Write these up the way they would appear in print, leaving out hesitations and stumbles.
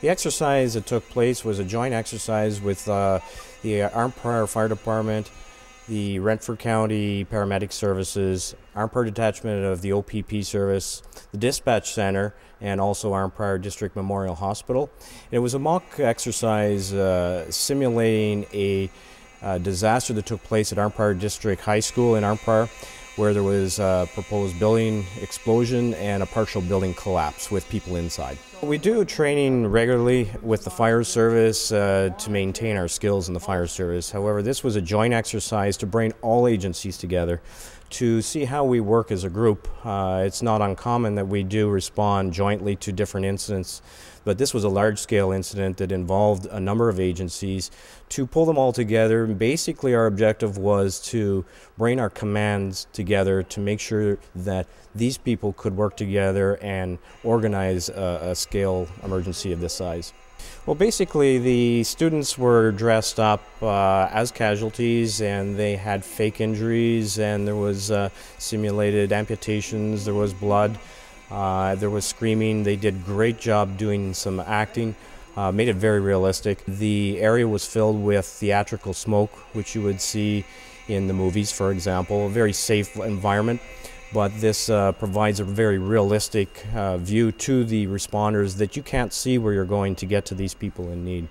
The exercise that took place was a joint exercise with the Arnprior Fire Department, the Renfrew County Paramedics Services, Arnprior Detachment of the OPP Service, the Dispatch Center, and also Arnprior District Memorial Hospital. It was a mock exercise simulating a disaster that took place at Arnprior District High School in Arnprior, where there was a proposed building explosion and a partial building collapse with people inside. We do training regularly with the fire service to maintain our skills in the fire service. However, this was a joint exercise to bring all agencies together to see how we work as a group. It's not uncommon that we do respond jointly to different incidents, but this was a large-scale incident that involved a number of agencies. To pull them all together, basically our objective was to bring our commands together to make sure that these people could work together and organize a scale emergency of this size. Well, basically the students were dressed up as casualties, and they had fake injuries, and there was simulated amputations, there was blood, there was screaming. They did a great job doing some acting, made it very realistic. The area was filled with theatrical smoke, which you would see in the movies, for example. A very safe environment. But this provides a very realistic view to the responders that you can't see where you're going to get to these people in need.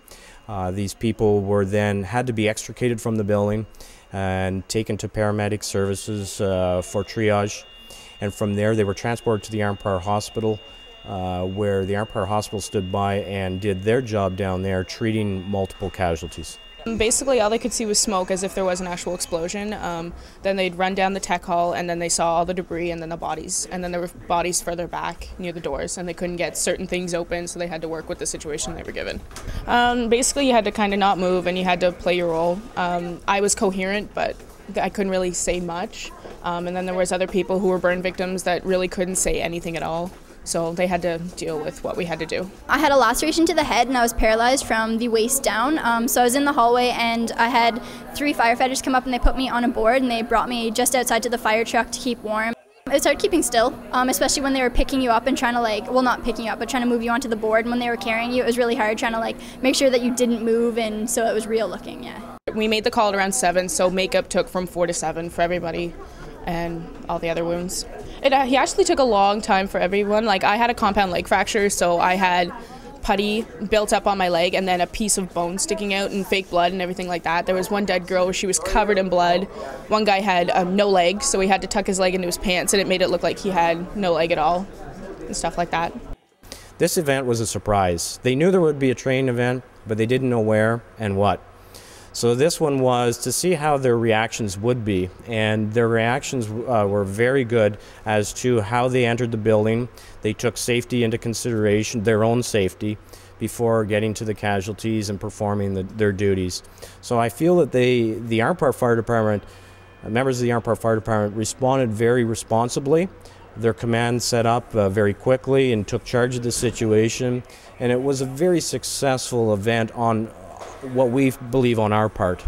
These people were then had to be extricated from the building and taken to paramedic services for triage. And from there they were transported to the Arnprior Hospital, where the Arnprior Hospital stood by and did their job down there treating multiple casualties. Basically all they could see was smoke, as if there was an actual explosion. Then they'd run down the tech hall, and then they saw all the debris and then the bodies. And then there were bodies further back near the doors, and they couldn't get certain things open, so they had to work with the situation they were given. Basically you had to kind of not move, and you had to play your role. I was coherent, but I couldn't really say much. And then there was other people who were burn victims that really couldn't say anything at all. So they had to deal with what we had to do. I had a laceration to the head, and I was paralyzed from the waist down. So I was in the hallway, and I had 3 firefighters come up, and they put me on a board, and they brought me just outside to the fire truck to keep warm. It was hard keeping still, especially when they were picking you up and trying to well, not picking you up, but trying to move you onto the board. And when they were carrying you, it was really hard trying to make sure that you didn't move, and so it was real looking, yeah. We made the call at around 7, so makeup took from 4 to 7 for everybody and all the other wounds. He actually took a long time for everyone. I had a compound leg fracture, so I had putty built up on my leg and then a piece of bone sticking out and fake blood and everything like that. There was one dead girl where she was covered in blood. One guy had no leg, so he had to tuck his leg into his pants, and it made it look like he had no leg at all and stuff like that. This event was a surprise. They knew there would be a training event, but they didn't know where and what. So this one was to see how their reactions would be, and their reactions were very good as to how they entered the building. They took safety into consideration, their own safety, before getting to the casualties and performing their duties. So I feel that the Arnprior Fire Department, members of the Arnprior Fire Department, responded very responsibly. Their command set up very quickly and took charge of the situation, and it was a very successful event on what we believe on our part.